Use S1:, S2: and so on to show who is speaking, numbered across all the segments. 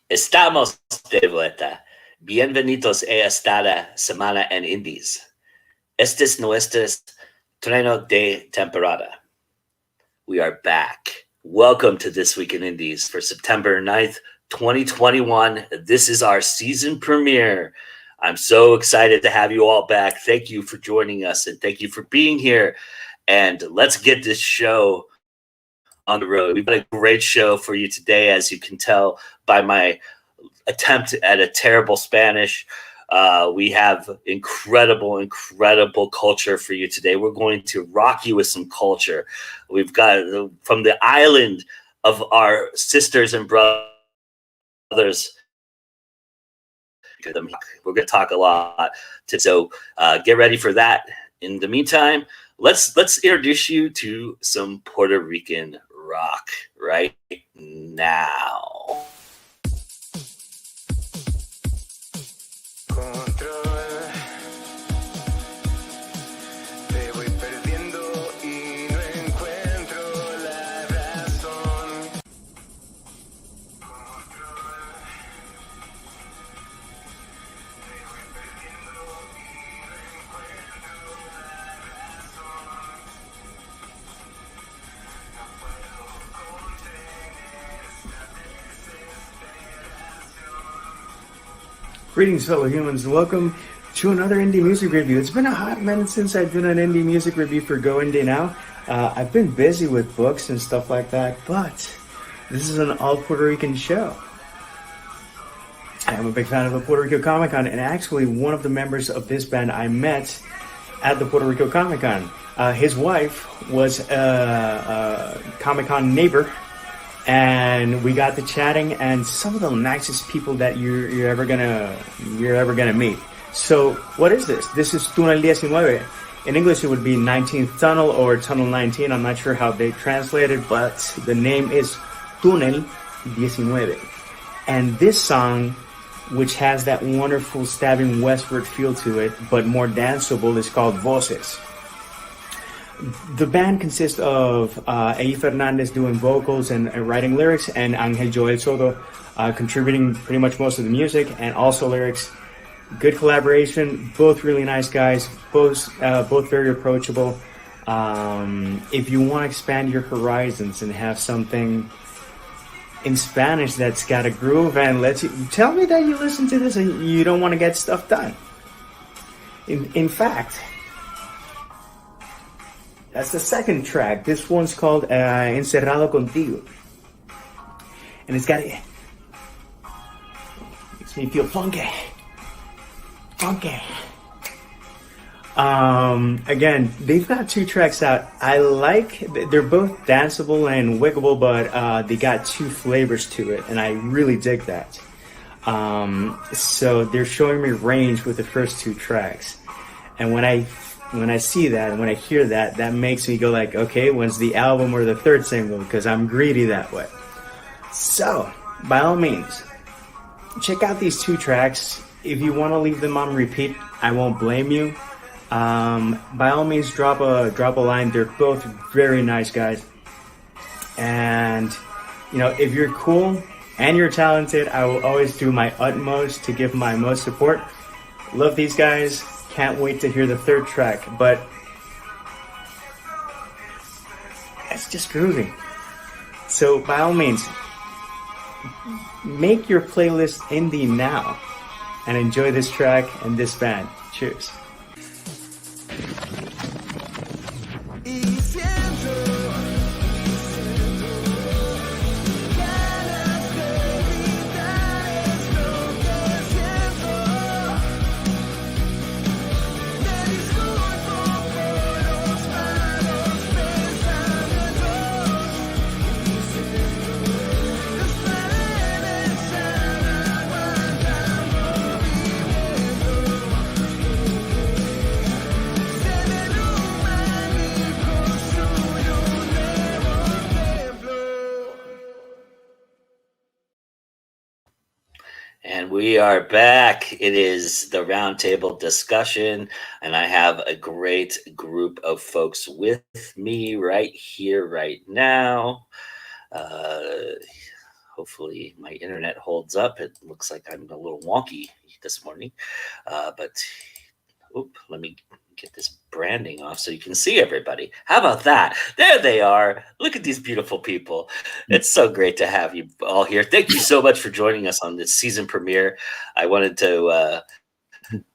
S1: Estamos de vuelta. Bienvenidos a esta semana en Indies. Este es nuestro estreno de temporada. We are back. Welcome to This Week in Indies for September 9th, 2021. This is our season premiere. I'm so excited to have you all back. Thank you for joining us and thank you for being here. And let's get this show on the road. We've got a great show for you today, as you can tell by my attempt at a terrible Spanish. We have incredible culture for you today. We're going to rock you with some culture. We've got from the island of our sisters and brothers. We're going to talk a lot. So get ready for that. In the meantime, let's introduce you to some Puerto Rican rock right now.
S2: Greetings, fellow humans, and welcome to another indie music review. It's been a hot minute since I've done an indie music review for GoIndieNow. I've been busy with books and stuff like that, but this is an all Puerto Rican show. I'm a big fan of the Puerto Rico Comic Con, and actually one of the members of this band I met at the Puerto Rico Comic Con. His wife was a Comic Con neighbor, and we got to chatting, and some of the nicest people that you're ever gonna meet. So what is this? This is Túnel 19. In English it would be 19th Tunnel or Tunnel 19. I'm not sure how they translate it, but the name is Túnel 19. And this song, which has that wonderful stabbing westward feel to it, but more danceable, is called Voces. The band consists of Hernández doing vocals and writing lyrics, and Ángel Soto contributing pretty much most of the music and also lyrics. Good collaboration, both really nice guys, both very approachable. If you want to expand your horizons and have something in Spanish that's got a groove and lets you, tell me that you listen to this and you don't want to get stuff done. In fact, that's the second track. This one's called Encerrado Contigo. And it's got it. Makes me feel funky. Again, they've got two tracks out. They're both danceable and wiggable, but they got two flavors to it, and I really dig that. So they're showing me range with the first two tracks. And when I see that and when I hear that, that makes me go like, okay, when's the album or the third single? Because I'm greedy that way. So, by all means, check out these two tracks. If you want to leave them on repeat, I won't blame you. By all means, drop a line. They're both very nice guys. And, you know, if you're cool and you're talented, I will always do my utmost to give my most support. Love these guys. Can't wait to hear the third track, but it's just groovy. So by all means, make your playlist indie now and enjoy this track and this band. Cheers.
S1: We are back. It is the roundtable discussion, and I have a great group of folks with me right here, right now. Hopefully, my internet holds up. It looks like I'm a little wonky this morning, but let me get this branding off so you can see everybody. How about that? There they are. Look at these beautiful people. It's so great to have you all here. Thank you so much for joining us on this season premiere. I wanted to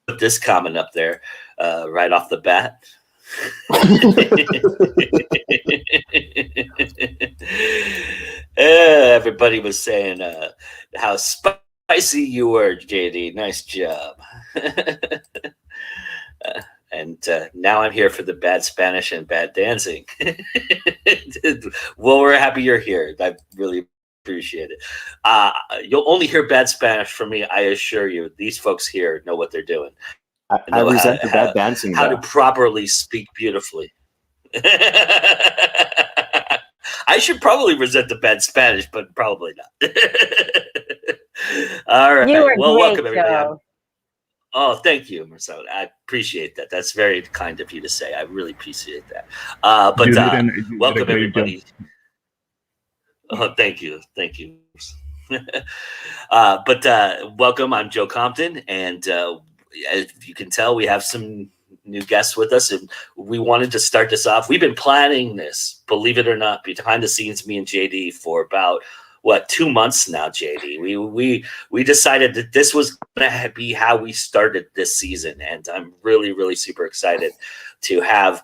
S1: put this comment up there right off the bat. Everybody was saying how spicy you were, JD. Nice job. And now I'm here for the bad Spanish and bad dancing. Well, we're happy you're here. I really appreciate it. You'll only hear bad Spanish from me. I assure you, these folks here know what they're doing.
S2: I resent the bad dancing.
S1: How to properly speak beautifully. I should probably resent the bad Spanish, but probably not. All right.
S3: You were
S1: well,
S3: great,
S1: welcome everybody.
S3: Joe.
S1: Oh, thank you, Marcel. I appreciate that. That's very kind of you to say. I really appreciate that. Welcome everybody. Oh, thank you. Thank you. Welcome. I'm Joe Compton, and as you can tell, we have some new guests with us, and we wanted to start this off. We've been planning this, believe it or not, behind the scenes, me and JD, for about 2 months now. JD, we decided that this was gonna be how we started this season, and I'm really super excited to have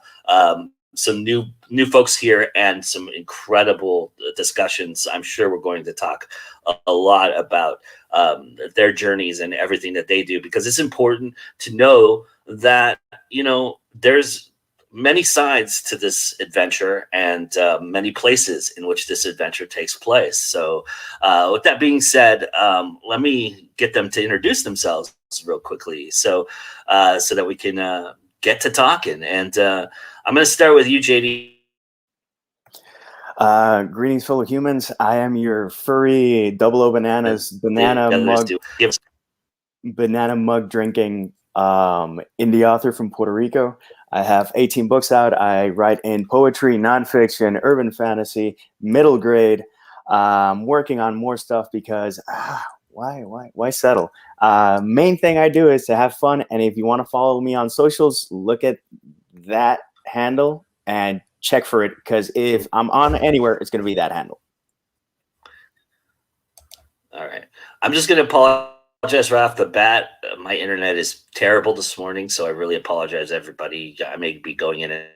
S1: some new folks here and some incredible discussions. I'm sure we're going to talk a lot about their journeys and everything that they do, because it's important to know that, there's many sides to this adventure and many places in which this adventure takes place. So with that being said, let me get them to introduce themselves real quickly so that we can get to talking. And I'm going to start with you, JD.
S2: Greetings, fellow humans. I am your furry Double O Bananas banana mug drinking indie author from Puerto Rico. I have 18 books out. I write in poetry, nonfiction, urban fantasy, middle grade. Working on more stuff because why settle? Main thing I do is to have fun. And if you want to follow me on socials, look at that handle and check for it, because if I'm on anywhere, it's going to be that handle.
S1: All right. I'm just going to apologize right off the bat. My internet is terrible this morning, so I really apologize, everybody. I may be going in and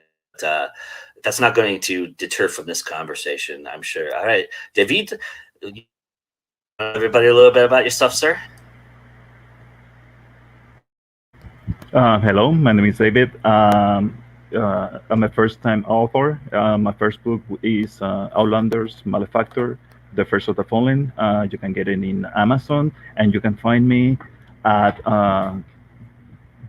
S1: that's not going to deter from this conversation, I'm sure. All right. David, everybody a little bit about yourself, sir.
S4: Hello, my name is David. I'm a first-time author. My first book is Outlanders Malefactor, The First of the Fallen. You can get it in Amazon, and you can find me at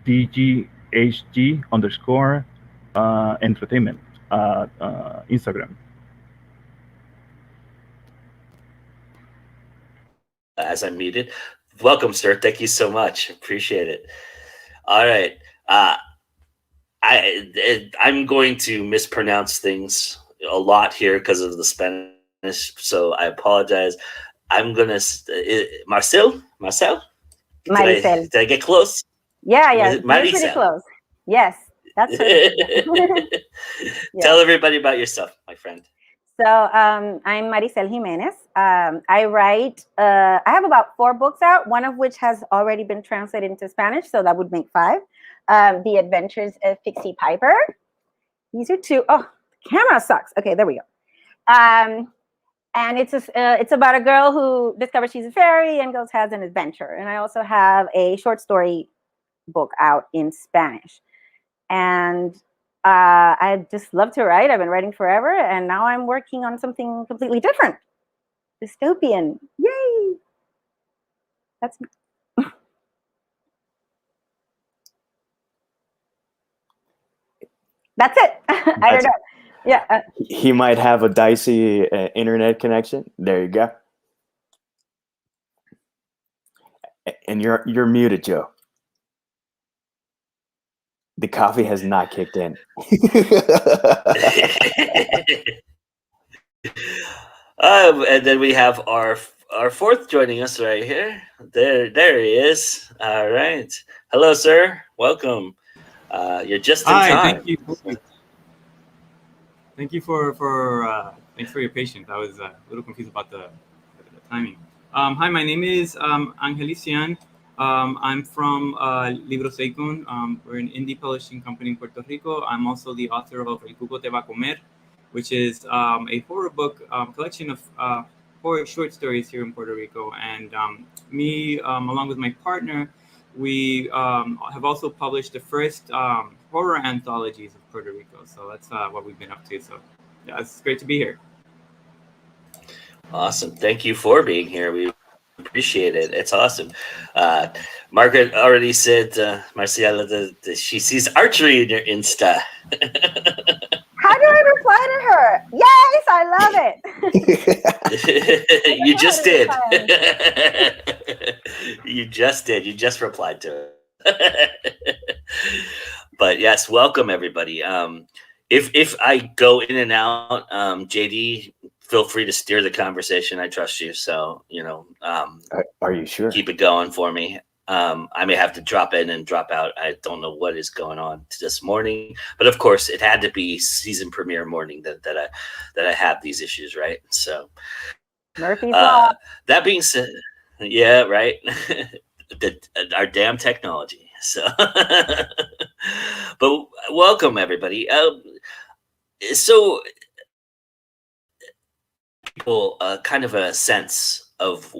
S4: DGHG_entertainment Instagram.
S1: As I'm muted. Welcome, sir. Thank you so much. Appreciate it. All right. I'm going to mispronounce things a lot here because of the Spanish, so I apologize. I'm gonna Maricel. Did I get close?
S3: Yeah,
S1: Maricel.
S3: You're pretty close. Yes, that's right.
S1: Tell everybody about yourself, my friend.
S3: So I'm Maricel Jiménez. I write. I have about 4 books out, one of which has already been translated into Spanish, so that would make 5. The Adventures of Pixie Piper. These are 2. Oh, the camera sucks. Okay, there we go. And it's about a girl who discovers she's a fairy and has an adventure. And I also have a short story book out in Spanish. And I just love to write. I've been writing forever, and now I'm working on something completely different. Dystopian. Yay! That's it. I don't know. Yeah.
S2: He might have a dicey internet connection. There you go. And you're muted, Joe. The coffee has not kicked in.
S1: And then we have our fourth joining us right here. There he is. All right. Hello, sir. Welcome. You're just in time.
S5: Thank you. Thank you for thanks for your patience. I was a little confused about the timing. Hi, my name is Ángel Isián. I'm from Libro Seikun. We're an indie publishing company in Puerto Rico. I'm also the author of El Cuco Te Va a Comer, which is a horror book collection of horror short stories here in Puerto Rico. And me, along with my partner, we have also published the first horror anthologies of Puerto Rico. So that's what we've been up to. So yeah, it's great to be here.
S1: Awesome. Thank you for being here. We appreciate it. It's awesome. Margaret already said, Marciela, that she sees archery in your Insta.
S3: How do I reply to her? Yes, I love it.
S1: You just did. You just did. You just replied to it. But yes, welcome everybody. If I go in and out, JD, feel free to steer the conversation. I trust you. So,
S2: Are you sure?
S1: Keep it going for me. I may have to drop in and drop out. I don't know what is going on this morning, but of course it had to be season premiere morning that I have these issues, right? So
S3: Murphy's Law.
S1: That being said, yeah, right. Our damn technology. So, but welcome everybody. So people kind of a sense of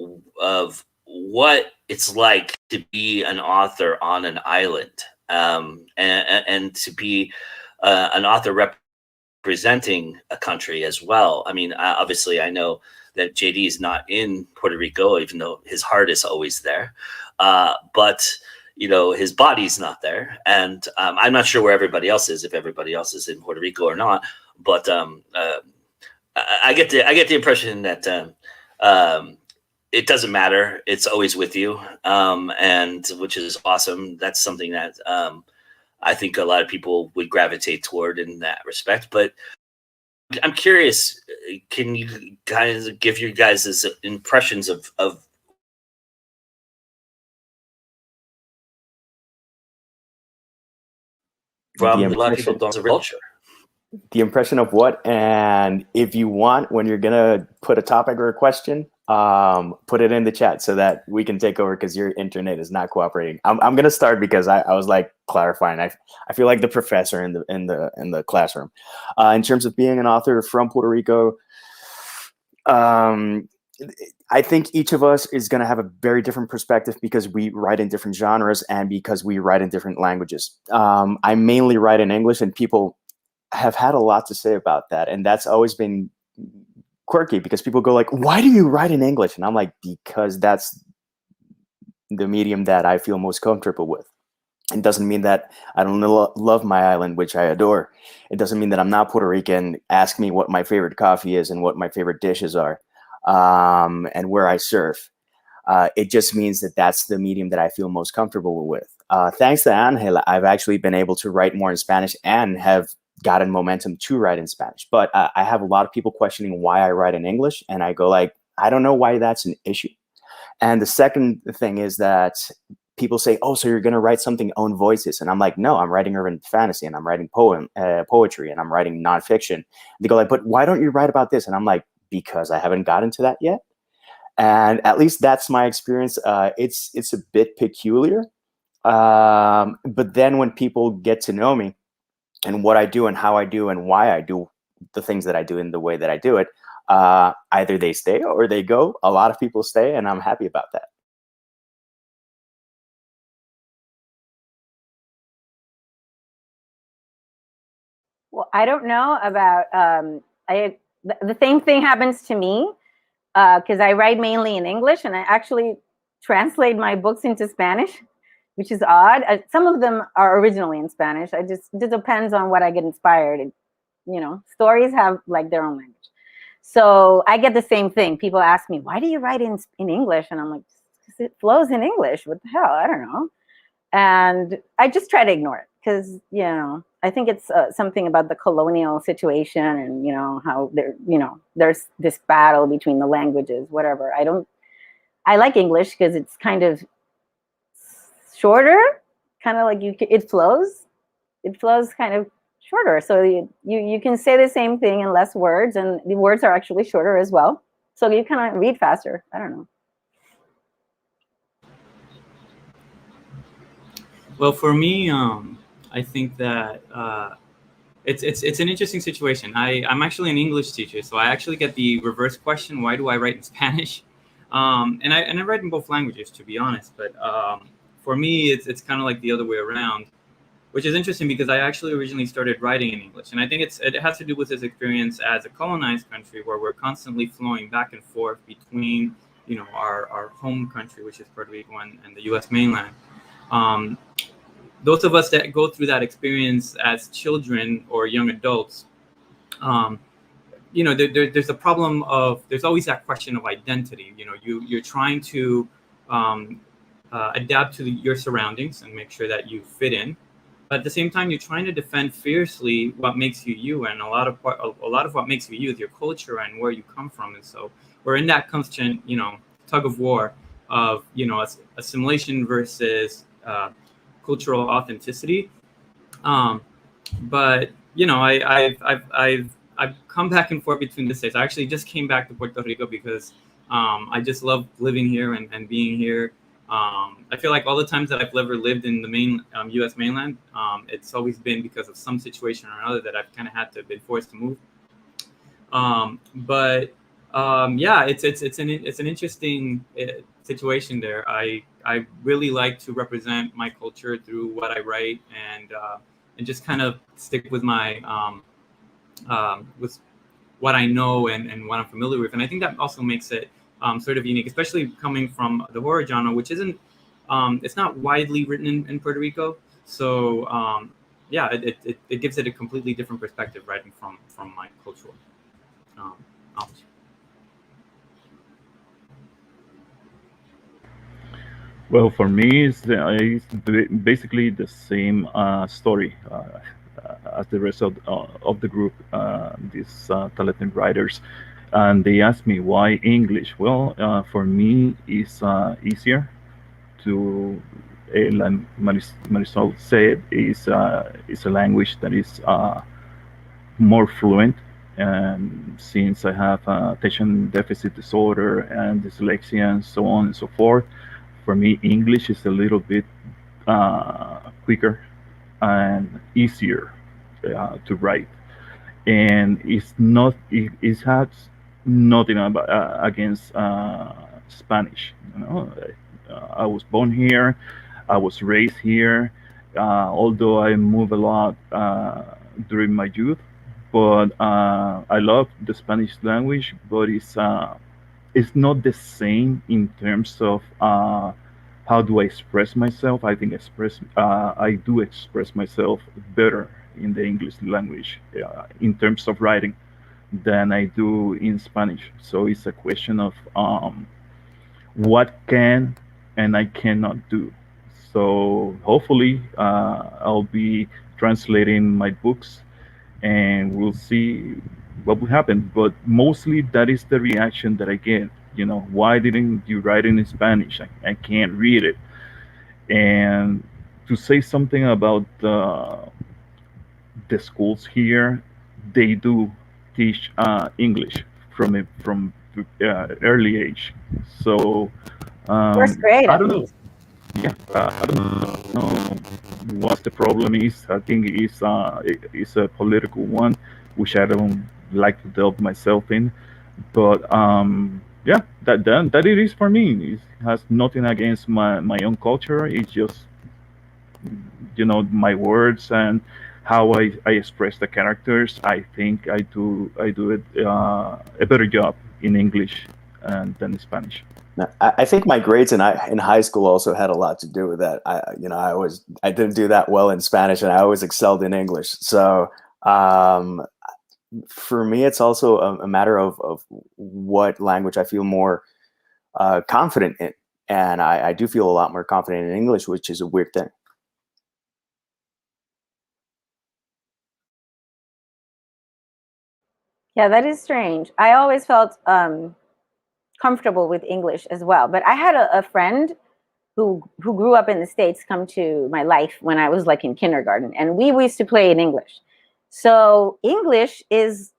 S1: what it's like to be an author on an island, and to be an author representing a country as well. I mean, obviously, I know that JD is not in Puerto Rico, even though his heart is always there. But his body's not there, and I'm not sure where everybody else is, if everybody else is in Puerto Rico or not. But I get the impression that it doesn't matter. It's always with you, and which is awesome. That's something that I think a lot of people would gravitate toward in that respect. But I'm curious, can you guys give your guys' impressions of from a lot of people don't have culture?
S2: The impression of what? And if you want, when you're gonna put a topic or a question, put it in the chat so that we can take over, because your internet is not cooperating. I'm gonna start because I was like clarifying. I feel like the professor in the classroom. In terms of being an author from Puerto Rico, I think each of us is going to have a very different perspective because we write in different genres and because we write in different languages. I mainly write in English, and people have had a lot to say about that. And that's always been quirky because people go like, why do you write in English? And I'm like, because that's the medium that I feel most comfortable with. It doesn't mean that I don't love my island, which I adore. It doesn't mean that I'm not Puerto Rican. Ask me what my favorite coffee is and what my favorite dishes are, and where I surf. It just means that that's the medium that I feel most comfortable with. Thanks to Ángel, I've actually been able to write more in Spanish and have gotten momentum to write in Spanish. But I have a lot of people questioning why I write in English, and I go like, I don't know why that's an issue. And the second thing is that people say, oh, so you're going to write something own voices. And I'm like, no, I'm writing urban fantasy, and I'm writing poetry, and I'm writing nonfiction. They go like, but why don't you write about this? And I'm like, because I haven't gotten to that yet. And at least that's my experience. It's a bit peculiar. But then when people get to know me and what I do and how I do and why I do the things that I do in the way that I do it, either they stay or they go. A lot of people stay, and I'm happy about that.
S3: Well, I don't know about the same thing happens to me because I write mainly in English, and I actually translate my books into Spanish, which is odd. Some of them are originally in Spanish. It just depends on what I get inspired. Stories have like their own language. So I get the same thing. People ask me, why do you write in English? And I'm like, because it flows in English. What the hell? I don't know. And I just try to ignore it because, I think it's something about the colonial situation and, how there's this battle between the languages, whatever. I like English because it's kind of shorter, kind of like it flows kind of shorter. So you can say the same thing in less words, and the words are actually shorter as well. So you kind of read faster. I don't know.
S5: Well, for me, I think that it's an interesting situation. I'm actually an English teacher, so I actually get the reverse question: why do I write in Spanish? And I write in both languages, to be honest. But for me, it's kind of like the other way around, which is interesting because I actually originally started writing in English, and I think it has to do with this experience as a colonized country where we're constantly flowing back and forth between our home country, which is Puerto Rico, and the U.S. mainland. Those of us that go through that experience as children or young adults, there's a problem of, there's always that question of identity. You're trying to adapt to your surroundings and make sure that you fit in. But at the same time, you're trying to defend fiercely what makes you you, and a lot of what makes you you is your culture and where you come from. And so we're in that constant, tug of war of assimilation versus cultural authenticity. But I've come back and forth between the states. I actually just came back to Puerto Rico because I just love living here and being here. I feel like all the times that I've ever lived in the main U.S. mainland, it's always been because of some situation or another that I've kind of had to been forced to move. Yeah, it's an interesting situation there. I really like to represent my culture through what I write and just kind of stick with my with what I know and what I'm familiar with. And I think that also makes it sort of unique, especially coming from the horror genre, which isn't it's not widely written in Puerto Rico. So yeah, it gives it a completely different perspective writing from my cultural knowledge.
S4: Well, for me, it's basically the same story as the rest of the group, these talented writers. And they asked me why English. Well, for me, it's easier to, like Marisol said, is a language that is more fluent. And since I have attention deficit disorder and dyslexia and so on and so forth, for me, English is a little bit quicker and easier to write. And it has nothing against Spanish. I was born here, I was raised here, although I moved a lot during my youth. But I love the Spanish language, but it's not the same in terms of how do I express myself. I think I do express myself better in the English language in terms of writing than I do in Spanish. So it's a question of what can and I cannot do. So hopefully I'll be translating my books and we'll see what will happen. But mostly that is the reaction that I get. Why didn't you write it in Spanish? I can't read it. And to say something about the schools here, they do teach English from early age. So
S3: First grade,
S4: I
S3: at
S4: don't know.
S3: least.
S4: Yeah, I don't know what the problem is. I think it's a political one, which I don't like to delve myself in. But yeah, that it is for me. It has nothing against my own culture. It's just my words and how I express the characters. I think I do it a better job in English than in Spanish.
S2: I think my grades in high school also had a lot to do with that. I didn't do that well in Spanish, and I always excelled in English. So for me, it's also a matter of what language I feel more confident in. And I do feel a lot more confident in English, which is a weird thing.
S3: Yeah, that is strange. I always felt comfortable with English as well. But I had a friend who grew up in the States come to my life when I was like in kindergarten, and we used to play in English. So English is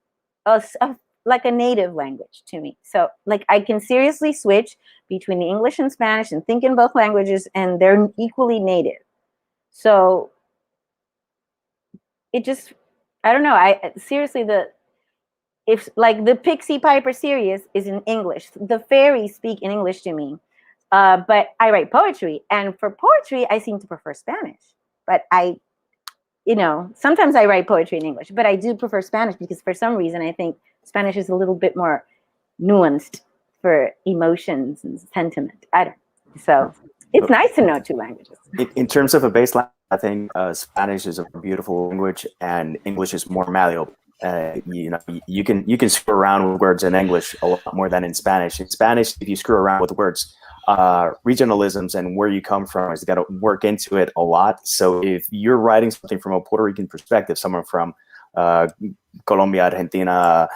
S3: like a native language to me. So like I can seriously switch between English and Spanish and think in both languages, and they're equally native. So it just, I don't know. I seriously, if like the Pixie Piper series is in English, the fairies speak in English to me. But I write poetry, and for poetry, I seem to prefer Spanish. But sometimes I write poetry in English, but I do prefer Spanish because for some reason I think Spanish is a little bit more nuanced for emotions and sentiment. I don't. So it's nice to know two languages.
S2: In terms of a baseline, I think Spanish is a beautiful language, and English is more malleable. You can screw around with words in English a lot more than in Spanish. In Spanish, if you screw around with words, regionalisms and where you come from has got to work into it a lot. So if you're writing something from a Puerto Rican perspective, someone from Colombia, Argentina,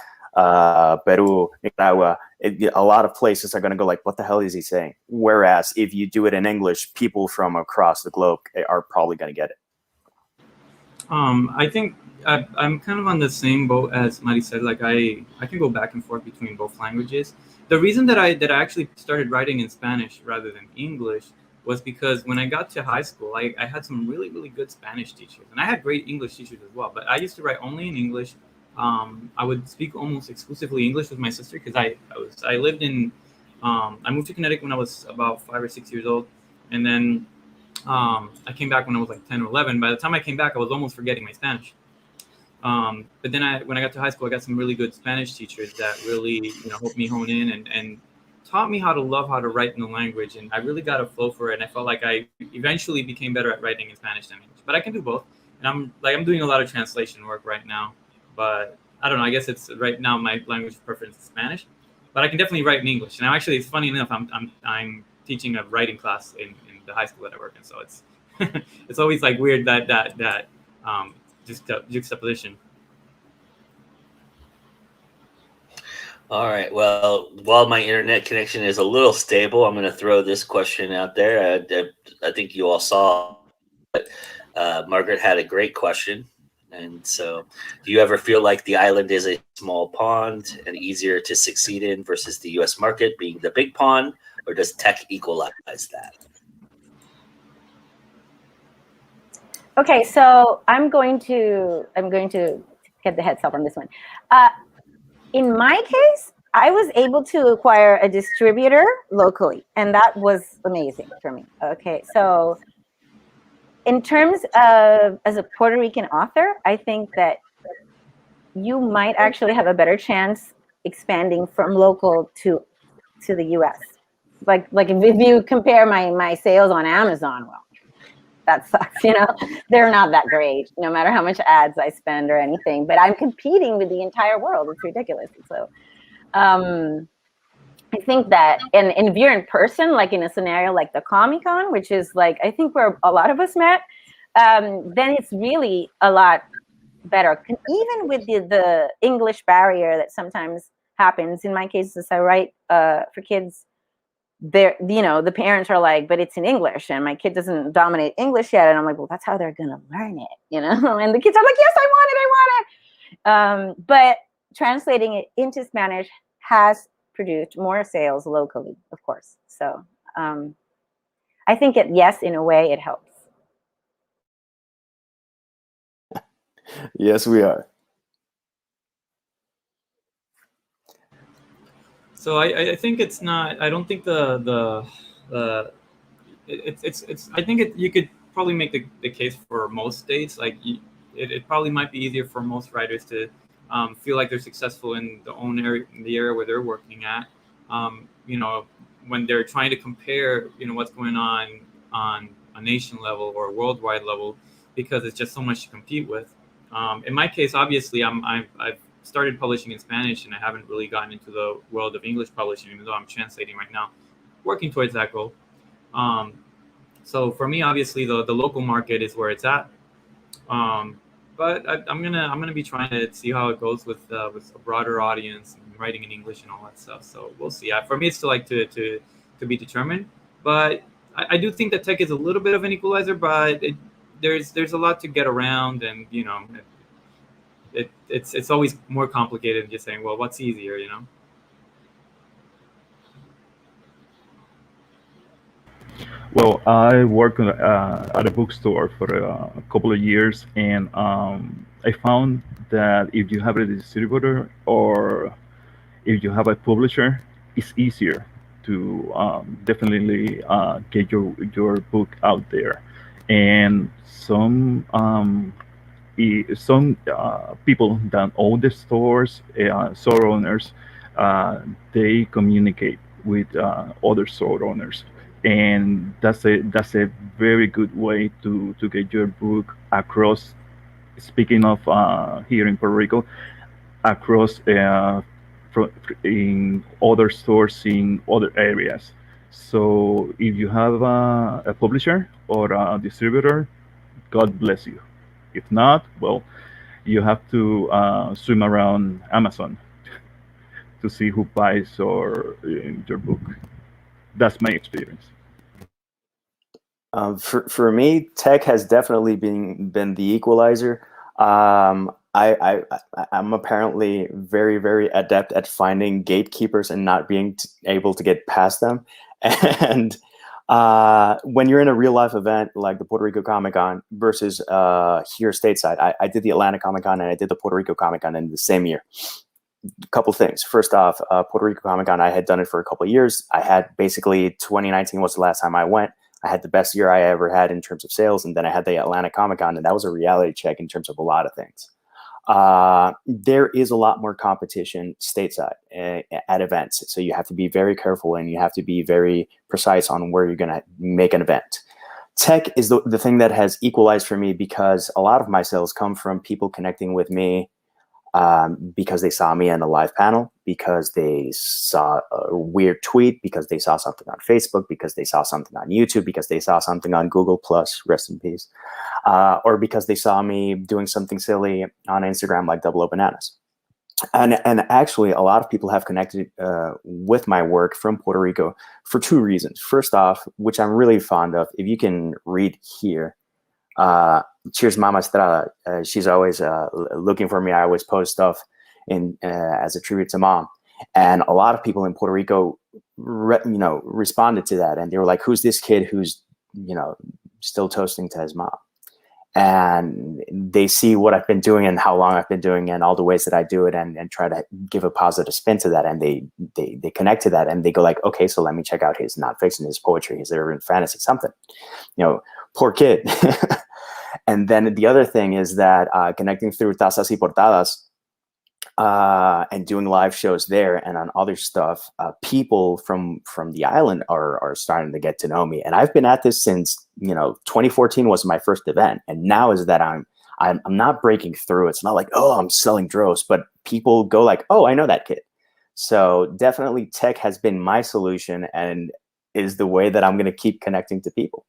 S2: Peru, Nicaragua, a lot of places are going to go like, what the hell is he saying? Whereas if you do it in English, people from across the globe are probably going to get it.
S5: I think I'm kind of on the same boat as Maricel. Like I can go back and forth between both languages. The reason that I actually started writing in Spanish rather than English was because when I got to high school, I had some really, really good Spanish teachers, and I had great English teachers as well. But I used to write only in English. I would speak almost exclusively English with my sister because I lived in I moved to Connecticut when I was about 5 or 6 years old, and then I came back when I was like 10 or 11. By the time I came back, I was almost forgetting my Spanish. But then when I got to high school, I got some really good Spanish teachers that really helped me hone in and taught me how to love how to write in the language, and I really got a flow for it. And I felt like I eventually became better at writing in Spanish than English. But I can do both, and I'm doing a lot of translation work right now. But I don't know. I guess it's right now my language preference is Spanish, but I can definitely write in English. And actually, it's funny enough, I'm teaching a writing class in the high school that I work in, so it's it's always like weird that juxtaposition.
S1: All right. Well, while my internet connection is a little stable, I'm going to throw this question out there. I think you all saw it. Margaret had a great question. And so, do you ever feel like the island is a small pond and easier to succeed in versus the U.S. market being the big pond, or does tech equalize that?
S3: Okay, so I'm going to get the heads up on this one. In my case, I was able to acquire a distributor locally, and that was amazing for me. Okay, so in terms of as a Puerto Rican author, I think that you might actually have a better chance expanding from local to the U.S. Like if you compare my sales on Amazon, well, that sucks, they're not that great, no matter how much ads I spend or anything, but I'm competing with the entire world. It's ridiculous. So I think that, and if you're in person, like in a scenario like the Comic-Con, which is like, I think where a lot of us met, then it's really a lot better. Even with the English barrier that sometimes happens, in my case, as I write for kids, the parents are like, but it's in English, and my kid doesn't dominate English yet, and I'm like, well, that's how they're gonna learn it, and the kids are like, yes, I want it. But translating it into Spanish has produced more sales locally, of course. So I think yes, in a way it helps.
S2: Yes, we are.
S5: So I think it's not. I don't think it's. I think you could probably make the case for most states. Like it probably might be easier for most writers to feel like they're successful in the area where they're working at. When they're trying to compare, what's going on a nation level or a worldwide level, because it's just so much to compete with. In my case, obviously, I've started publishing in Spanish, and I haven't really gotten into the world of English publishing, even though I'm translating right now. working towards that goal. So for me, obviously, the local market is where it's at. But I'm gonna be trying to see how it goes with a broader audience and writing in English and all that stuff. So we'll see. For me, it's still like to be determined. But I do think that tech is a little bit of an equalizer, but there's a lot to get around, and it's always more complicated than just saying, well, what's easier,
S4: Well, I worked at a bookstore for a couple of years, and I found that if you have a distributor or if you have a publisher, it's easier to definitely get your book out there. And some people that own the stores, store owners, they communicate with other store owners, and that's a very good way to get your book across. Speaking of here in Puerto Rico, across in other stores in other areas. So if you have a publisher or a distributor, God bless you. If not, well, you have to swim around Amazon to see who buys your book. That's my experience.
S2: For me, tech has definitely been the equalizer. I'm apparently very adept at finding gatekeepers and not being able to get past them. And when you're in a real life event like the Puerto Rico Comic Con versus here stateside, I did the Atlanta Comic Con and I did the Puerto Rico Comic Con in the same year. A couple things. First off, Puerto Rico Comic Con, I had done it for a couple of years. I had basically 2019 was the last time I went. I had the best year I ever had in terms of sales. And then I had the Atlanta Comic Con, and that was a reality check in terms of a lot of things. There is a lot more competition stateside at events. So you have to be very careful and you have to be very precise on where you're going to make an event. Tech is the thing that has equalized for me because a lot of my sales come from people connecting with me because they saw me in a live panel, because they saw a weird tweet, because they saw something on Facebook, because they saw something on YouTube, because they saw something on Google Plus, rest in peace, or because they saw me doing something silly on Instagram like Double O Bananas. And actually, a lot of people have connected with my work from Puerto Rico for two reasons. First off, which I'm really fond of, if you can read here, cheers, Mama Estrada. She's always looking for me. I always post stuff as a tribute to Mom. And a lot of people in Puerto Rico, responded to that. And they were like, who's this kid who's, still toasting to his mom? And they see what I've been doing and how long I've been doing and all the ways that I do it and try to give a positive spin to that. And they connect to that and they go like, okay, so let me check out his nonfiction, his poetry, his urban fantasy, something, poor kid. And then the other thing is that connecting through Tazas y Portadas and doing live shows there and on other stuff, people from the island are starting to get to know me. And I've been at this since 2014 was my first event, and now is that I'm not breaking through. It's not like, oh, I'm selling droves, but people go like, oh, I know that kid. So definitely tech has been my solution and is the way that I'm going to keep connecting to people.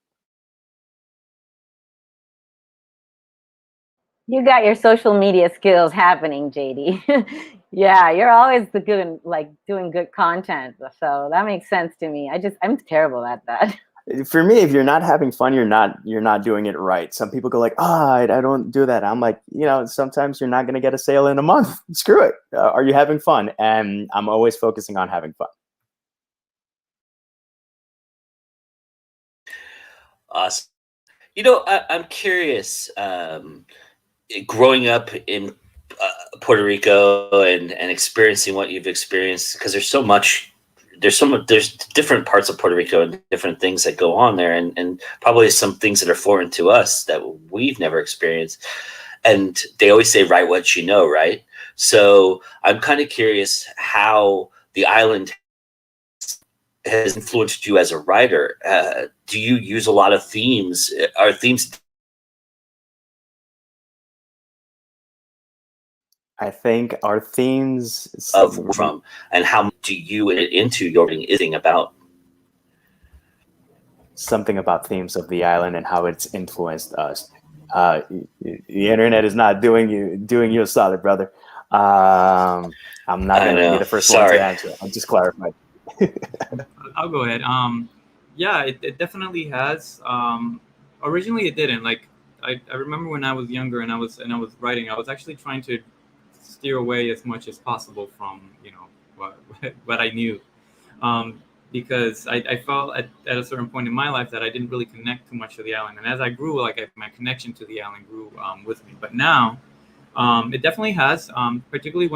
S3: You got your social media skills happening, JD. Yeah, you're always doing good content. So that makes sense to me. I'm terrible at that.
S2: For me, if you're not having fun, you're not doing it right. Some people go like, I don't do that. I'm like, sometimes you're not going to get a sale in a month. Screw it. Are you having fun? And I'm always focusing on having fun.
S1: Awesome. I'm curious, growing up in Puerto Rico and experiencing what you've experienced, because there's different parts of Puerto Rico and different things that go on there, and probably some things that are foreign to us that we've never experienced. And they always say, write what you know, right? So I'm kind of curious how the island has influenced you as a writer. Do you use a lot of themes? Are themes?
S2: I think our themes
S1: From and how do you into your writing is about?
S2: something about themes of the island and how it's influenced us. The internet is not doing you a solid, brother. I'm not
S1: I
S2: going to be
S1: know.
S2: the first
S1: Sorry.
S2: one to answer. I'll just clarify.
S5: I'll go ahead. Yeah, it definitely has. Originally, it didn't. Like, I remember when I was younger and I was writing, I was actually trying to steer away as much as possible from what I knew, because I felt at a certain point in my life that I didn't really connect too much to the island. And as I grew, my connection to the island grew with me. But now, it definitely has. Particularly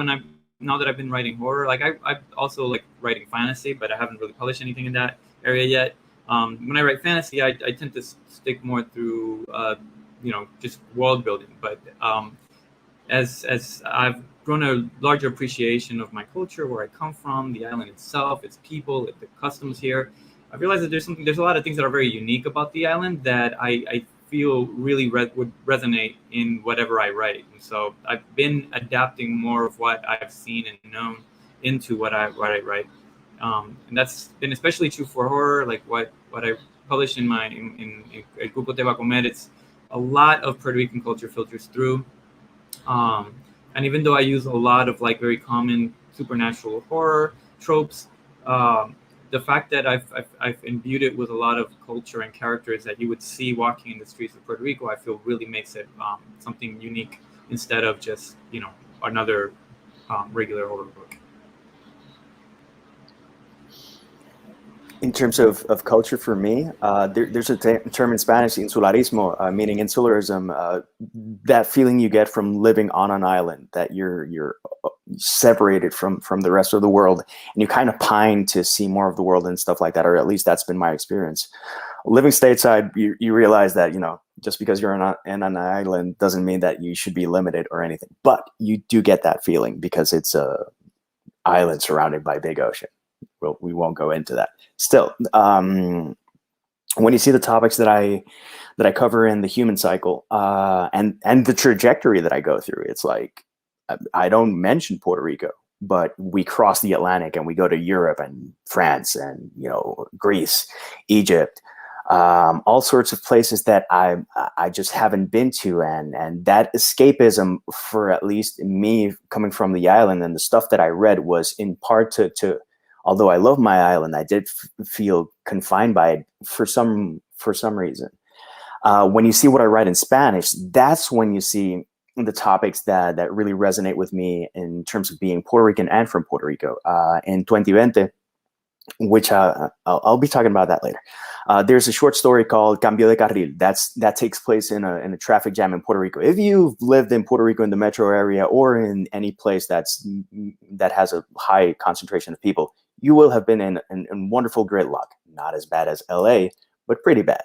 S5: now that I've been writing horror, like I also like writing fantasy, but I haven't really published anything in that area yet. When I write fantasy, I tend to stick more through just world building. But as I've grown a larger appreciation of my culture, where I come from, the island itself, its people, the customs here, I realized that there's a lot of things that are very unique about the island that I feel really would resonate in whatever I write. And so I've been adapting more of what I've seen and known into what I write. And that's been especially true for horror, like what I published in El Grupo Te Va a Comer. It's a lot of Puerto Rican culture filters through. And even though I use a lot of like very common supernatural horror tropes, the fact that I've imbued it with a lot of culture and characters that you would see walking in the streets of Puerto Rico, I feel really makes it something unique instead of just another regular horror book.
S2: In terms of culture for me, there's a term in Spanish, insularismo, meaning insularism, that feeling you get from living on an island, that you're separated from the rest of the world, and you kind of pine to see more of the world and stuff like that, or at least that's been my experience. Living stateside, you realize that, just because you're on an island doesn't mean that you should be limited or anything, but you do get that feeling because it's a island surrounded by big ocean. Well, we won't go into that. Still, when you see the topics that I cover in the human cycle, and the trajectory that I go through, it's like I don't mention Puerto Rico, but we cross the Atlantic and we go to Europe and France and Greece, Egypt, all sorts of places that I just haven't been to, and that escapism, for at least me coming from the island and the stuff that I read, was in part to although I love my island, I did feel confined by it for some reason. When you see what I write in Spanish, that's when you see the topics that really resonate with me in terms of being Puerto Rican and from Puerto Rico. In 2020, which I'll be talking about that later. There's a short story called Cambio de Carril. That takes place in a traffic jam in Puerto Rico. If you've lived in Puerto Rico in the metro area or in any place that has a high concentration of people, you will have been in wonderful gridlock. Not as bad as LA, but pretty bad.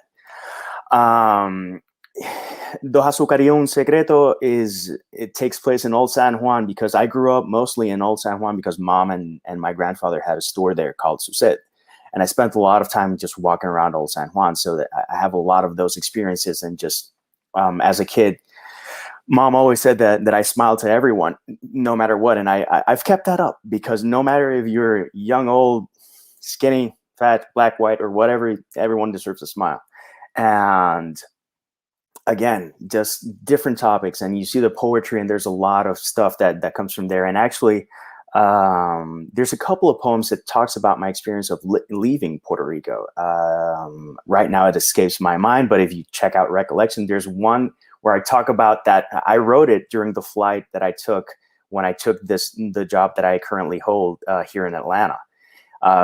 S2: Do Azucarillo un Secreto it takes place in Old San Juan, because I grew up mostly in Old San Juan because mom and my grandfather had a store there called Sept. And I spent a lot of time just walking around Old San Juan, so that I have a lot of those experiences. And just as a kid, mom always said that I smile to everyone, no matter what. And I've kept that up, because no matter if you're young, old, skinny, fat, black, white, or whatever, everyone deserves a smile. And again, just different topics, and you see the poetry, and there's a lot of stuff that comes from there. And actually, there's a couple of poems that talks about my experience of leaving Puerto Rico. Right now it escapes my mind, but if you check out Recollection, there's one where I talk about that. I wrote it during the flight that I took when I took the job that I currently hold here in Atlanta,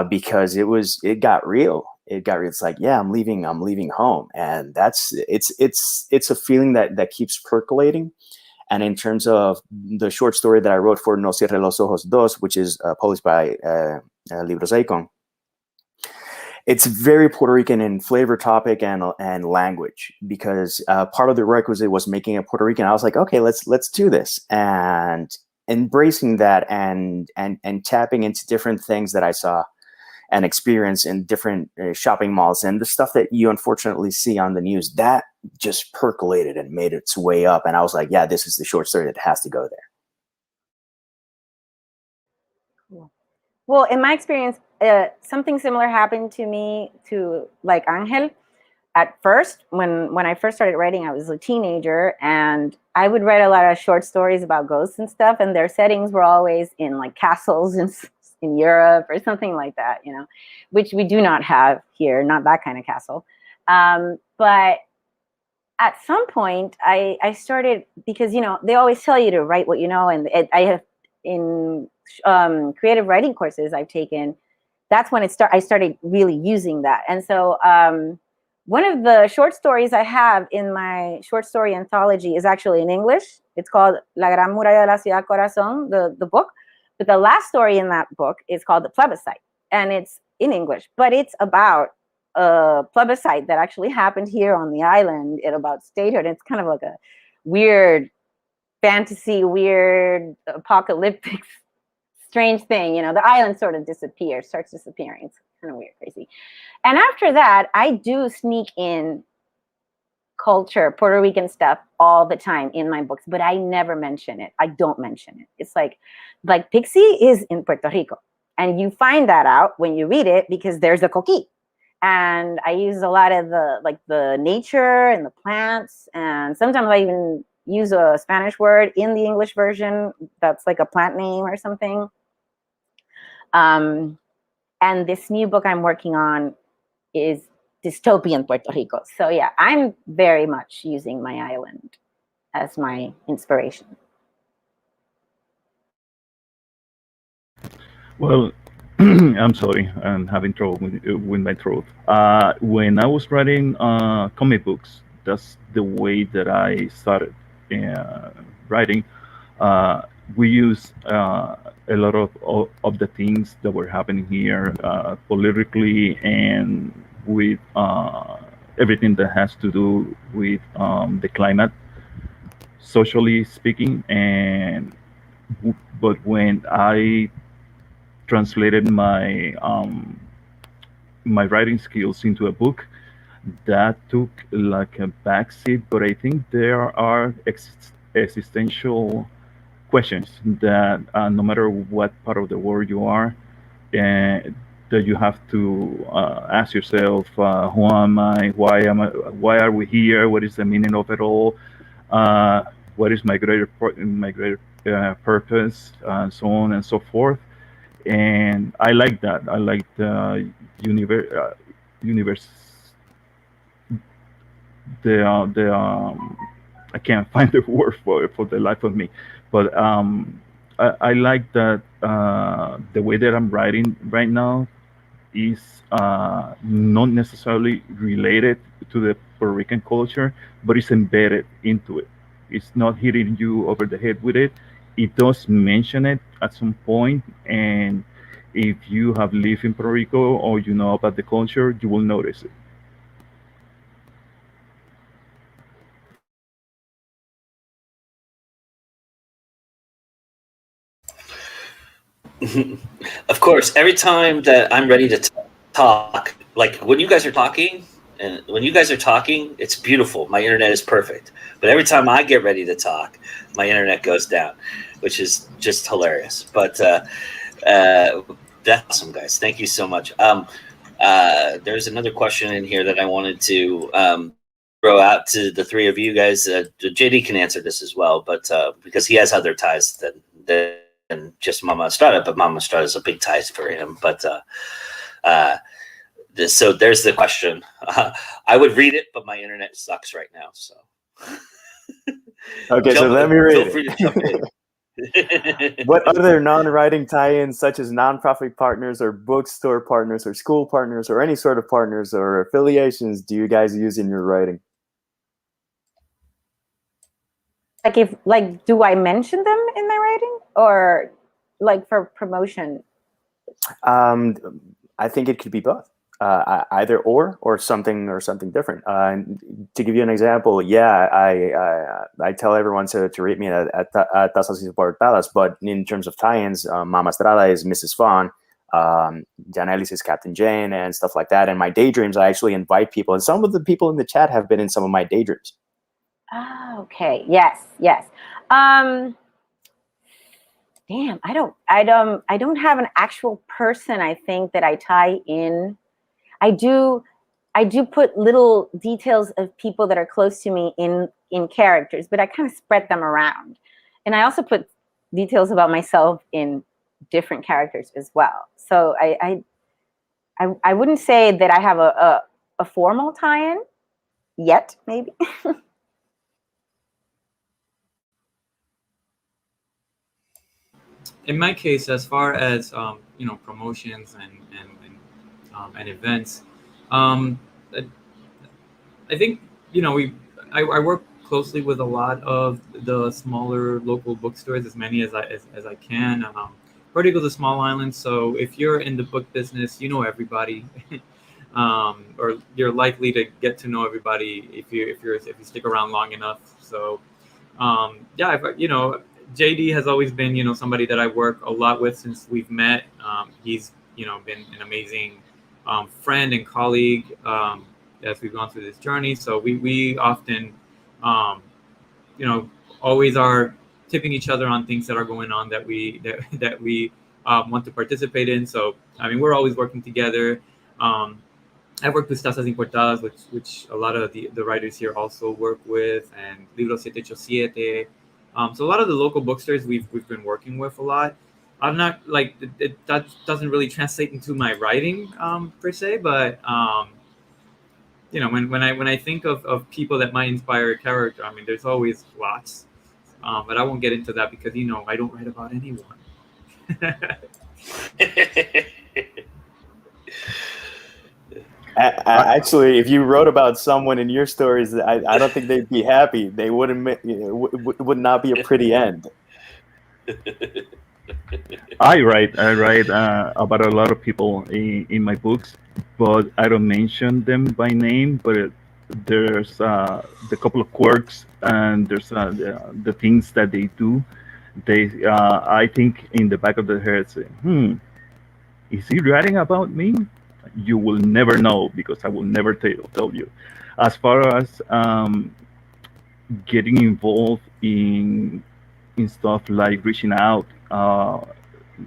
S2: because it got real. It's like, yeah, I'm leaving home, and it's a feeling that keeps percolating. And in terms of the short story that I wrote for No Cierre los Ojos Dos, which is published by Libros Icon, it's very Puerto Rican in flavor, topic, and language, because part of the requisite was making a Puerto Rican. I was like, okay, let's do this, and embracing that and tapping into different things that I saw and experience in different shopping malls, and the stuff that you unfortunately see on the news, that just percolated and made its way up. And I was like, yeah, this is the short story that has to go there.
S3: Cool. Well, in my experience, something similar happened to me, to like Ángel. at first, when I first started writing, I was a teenager, and I would write a lot of short stories about ghosts and stuff, and their settings were always in like castles in Europe or something like that, you know, which we do not have here, not that kind of castle. But at some point, I started, because, you know, they always tell you to write what you know, and I have in creative writing courses I've taken, that's when I started really using that. And so one of the short stories I have in my short story anthology is actually in English. It's called La Gran Muralla de la Ciudad Corazón, the book. But the last story in that book is called The Plebiscite, and it's in English, but it's about a plebiscite that actually happened here on the island and about statehood. It's kind of like a weird fantasy, weird apocalyptic strange thing, you know. The island sort of starts disappearing. It's kind of weird, crazy. And after that, I do sneak in culture, Puerto Rican stuff all the time in my books, but I never mention it. I don't mention it. It's like Pixie is in Puerto Rico, and you find that out when you read it because there's a coquí. And I use a lot of the nature and the plants, and sometimes I even use a Spanish word in the English version that's like a plant name or something. And this new book I'm working on is dystopian Puerto Rico. So yeah, I'm very much using my island as my inspiration.
S4: Well, I'm sorry, I'm having trouble with my throat. When I was writing comic books, that's the way that I started writing. We use a lot of the things that were happening here politically and with everything that has to do with the climate, socially speaking. But when I translated my writing skills into a book, that took like a backseat. But I think there are existential questions that no matter what part of the world you are, that you have to ask yourself, who am I? Why are we here? What is the meaning of it all? What is my greater purpose, and so on and so forth. And I like that. I like the universe. The I can't find the word for the life of me, but I like that the way that I'm writing right now is not necessarily related to the Puerto Rican culture, but it's embedded into it. It's not hitting you over the head with it. It does mention it at some point, and if you have lived in Puerto Rico or you know about the culture, you will notice it.
S1: Of course, every time that I'm ready to talk, like when you guys are talking, it's beautiful. My internet is perfect. But every time I get ready to talk, my internet goes down, which is just hilarious. But that's awesome, guys. Thank you so much. There's another question in here that I wanted to throw out to the three of you guys. JD can answer this as well, but because he has other ties than just Mama Estrada, but Mama Estrada is a big tie for him. But so there's the question. I would read it, but my internet sucks right now. So
S2: Okay, so let me read
S1: feel free to jump in.
S2: What other non-writing tie-ins, such as nonprofit partners or bookstore partners or school partners or any sort of partners or affiliations, do you guys use in your writing?
S3: Do I mention them in my writing, or like for promotion?
S2: I think it could be both. Either or something different. To give you an example, yeah, I tell everyone to read me at Tazas y Portadas, but in terms of tie-ins, Mama Estrada is Mrs. Vaughn, Janelis is Captain Jane, and stuff like that. And my daydreams, I actually invite people, and some of the people in the chat have been in some of my daydreams.
S3: Oh, okay. Yes. Damn, I don't have an actual person, I think, that I tie in. I do I do put little details of people that are close to me in characters, but I kind of spread them around. And I also put details about myself in different characters as well. So I wouldn't say that I have a formal tie-in yet, maybe.
S5: In my case, as far as promotions and events, um, I think I work closely with a lot of the smaller local bookstores, as many as I can. Puerto Rico's a small island, so if you're in the book business, you know everybody, or you're likely to get to know everybody if you stick around long enough. So yeah, JD has always been somebody that I work a lot with since we've met. He's been an amazing friend and colleague as we've gone through this journey. So we often always are tipping each other on things that are going on that we want to participate in. So I mean, we're always working together. I've worked with Tazas Importadas, which a lot of the writers here also work with, and Libro 787. So a lot of the local bookstores we've been working with a lot. I'm not like that doesn't really translate into my writing per se, but when I think of people that might inspire a character, I mean, there's always lots, but I won't get into that because I don't write about anyone.
S2: Actually, if you wrote about someone in your stories, I don't think they'd be happy. They wouldn't. It would not be a pretty end.
S4: I write about a lot of people in my books, but I don't mention them by name. But there's the couple of quirks, and there's the things that they do. They I think in the back of their head say, is he writing about me? You will never know because I will never tell you. As far as getting involved in stuff like reaching out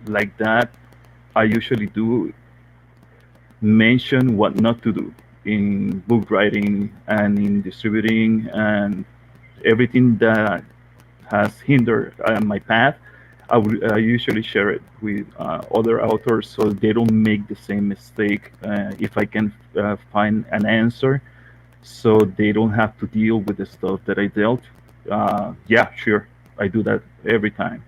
S4: like that, I usually do mention what not to do in book writing and in distributing and everything that has hindered my path. I usually share it with other authors so they don't make the same mistake. If I can find an answer, so they don't have to deal with the stuff that I dealt. Yeah, sure, I do that every time.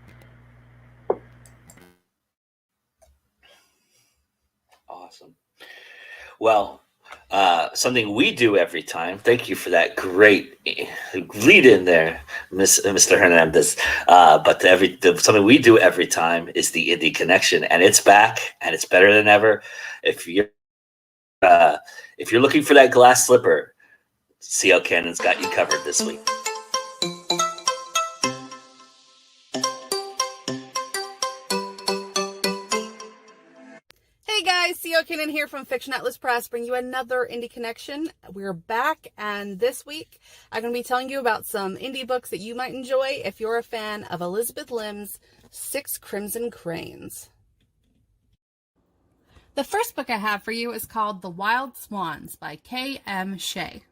S1: Awesome. Well, something we do every time. Thank you for that great lead in there, Mr. Hernandez. But something we do every time is the Indie Connection, and it's back, and it's better than ever. If you're looking for that glass slipper, CL Cannon's got you covered this week.
S6: Hey guys, C.O. Cannon here from Fiction Atlas Press, bring you another Indie Connection. We're back, and this week I'm going to be telling you about some indie books that you might enjoy if you're a fan of Elizabeth Lim's Six Crimson Cranes. The first book I have for you is called The Wild Swans by K.M. Shea.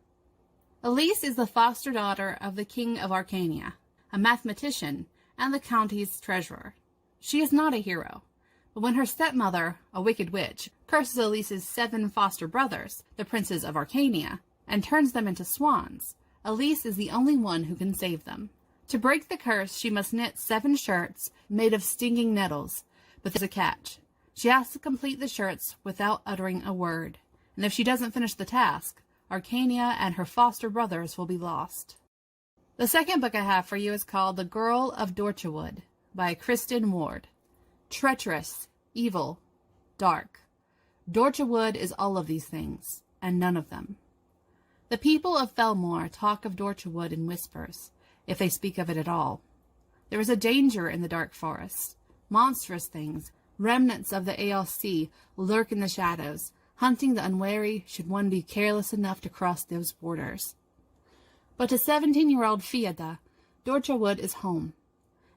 S6: Elise is the foster daughter of the King of Arcania, a mathematician and the county's treasurer. She is not a hero. But when her stepmother, a wicked witch, curses Elise's 7 foster brothers, the princes of Arcania, and turns them into swans, Elise is the only one who can save them. To break the curse, she must knit 7 shirts made of stinging nettles, but there's a catch. She has to complete the shirts without uttering a word, and if she doesn't finish the task, Arcania and her foster brothers will be lost. The second book I have for you is called The Girl of Dorchawood by Kristen Ward. Treacherous, evil, dark. Dorchawood is all of these things, and none of them. The people of Felmore talk of Dorchawood in whispers, if they speak of it at all. There is a danger in the dark forest. Monstrous things, remnants of the ALC, lurk in the shadows, hunting the unwary should one be careless enough to cross those borders. But to 17-year-old Fiada, Dorchawood is home,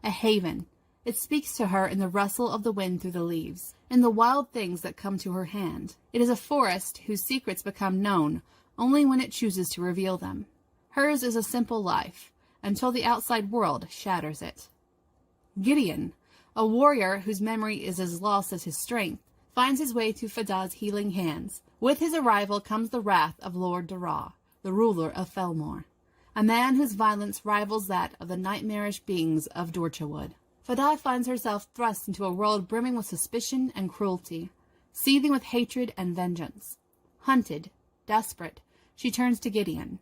S6: a haven, It speaks to her in the rustle of the wind through the leaves, in the wild things that come to her hand. It is a forest whose secrets become known only when it chooses to reveal them. Hers is a simple life, until the outside world shatters it. Gideon, a warrior whose memory is as lost as his strength, finds his way to Fedah's healing hands. With his arrival comes the wrath of Lord Dara, the ruler of Felmore, a man whose violence rivals that of the nightmarish beings of Dorchawood. Fedah finds herself thrust into a world brimming with suspicion and cruelty, seething with hatred and vengeance. Hunted, desperate, she turns to Gideon,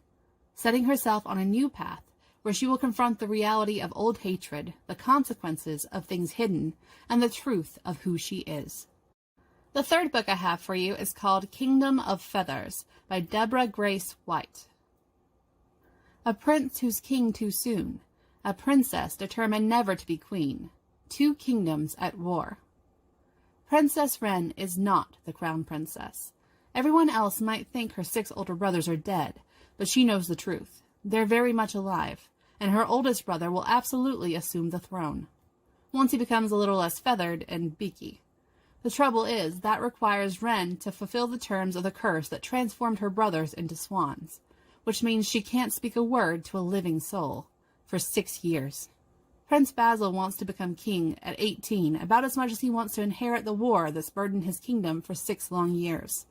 S6: setting herself on a new path where she will confront the reality of old hatred, the consequences of things hidden, and the truth of who she is. The third book I have for you is called Kingdom of Feathers by Deborah Grace White. A prince who's king too soon, a princess determined never to be queen, two kingdoms at war. Princess Wren is not the crown princess. Everyone else might think her 6 older brothers are dead, but she knows the truth. They're very much alive, and her oldest brother will absolutely assume the throne, once he becomes a little less feathered and beaky. The trouble is, that requires Wren to fulfill the terms of the curse that transformed her brothers into swans, which means she can't speak a word to a living soul for 6 years. Prince Basil wants to become king at 18, about as much as he wants to inherit the war that's burdened his kingdom for 6 long years.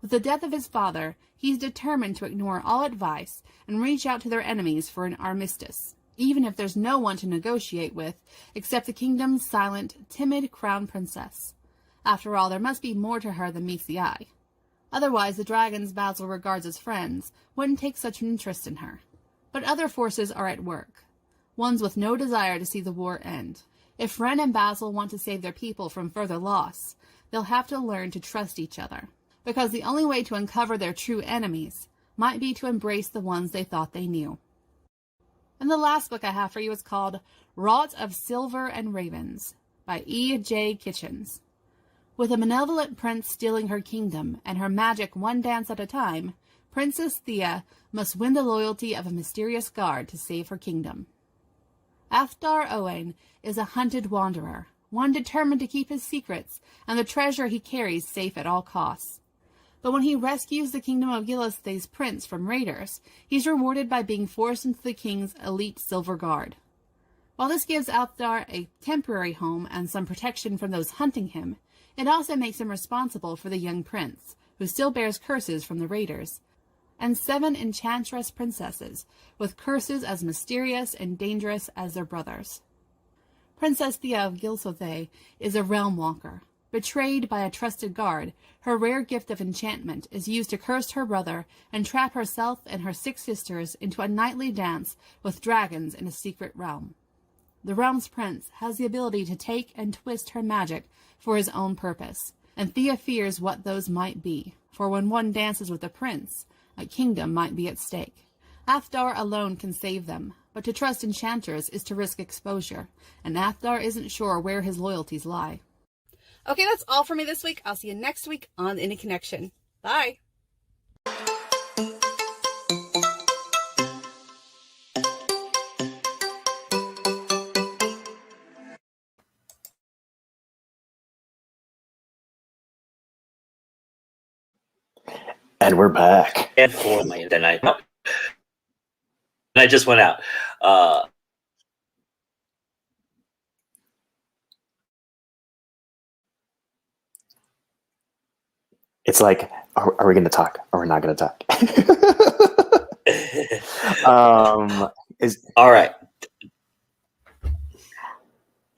S6: With the death of his father, he's determined to ignore all advice and reach out to their enemies for an armistice, even if there's no one to negotiate with except the kingdom's silent, timid crown princess. After all, there must be more to her than meets the eye. Otherwise, the dragons Basil regards as friends wouldn't take such an interest in her. But other forces are at work, ones with no desire to see the war end. If Wren and Basil want to save their people from further loss, they'll have to learn to trust each other, because the only way to uncover their true enemies might be to embrace the ones they thought they knew. And the last book I have for you is called Wrought of Silver and Ravens by E. J. Kitchens. With a malevolent prince stealing her kingdom and her magic one dance at a time, Princess Thea must win the loyalty of a mysterious guard to save her kingdom. Afdar Owain is a hunted wanderer, one determined to keep his secrets and the treasure he carries safe at all costs. But when he rescues the kingdom of Gillisthay's prince from raiders, he's rewarded by being forced into the king's elite silver guard. While this gives Afdar a temporary home and some protection from those hunting him, it also makes him responsible for the young prince, who still bears curses from the raiders, and 7 enchantress princesses, with curses as mysterious and dangerous as their brothers. Princess Thea of Gilsothay is a realm walker. Betrayed by a trusted guard, her rare gift of enchantment is used to curse her brother and trap herself and her 6 sisters into a nightly dance with dragons in a secret realm. The realm's prince has the ability to take and twist her magic for his own purpose, and Thea fears what those might be, for when one dances with a prince, a kingdom might be at stake. Afdar alone can save them, but to trust enchanters is to risk exposure, and Afdar isn't sure where his loyalties lie. Okay, that's all for me this week. I'll see you next week on Indie Connection. Bye!
S2: And we're back.
S1: And for me, then I just went out.
S2: It's like, are we going to talk or we're not going to talk?
S1: All right.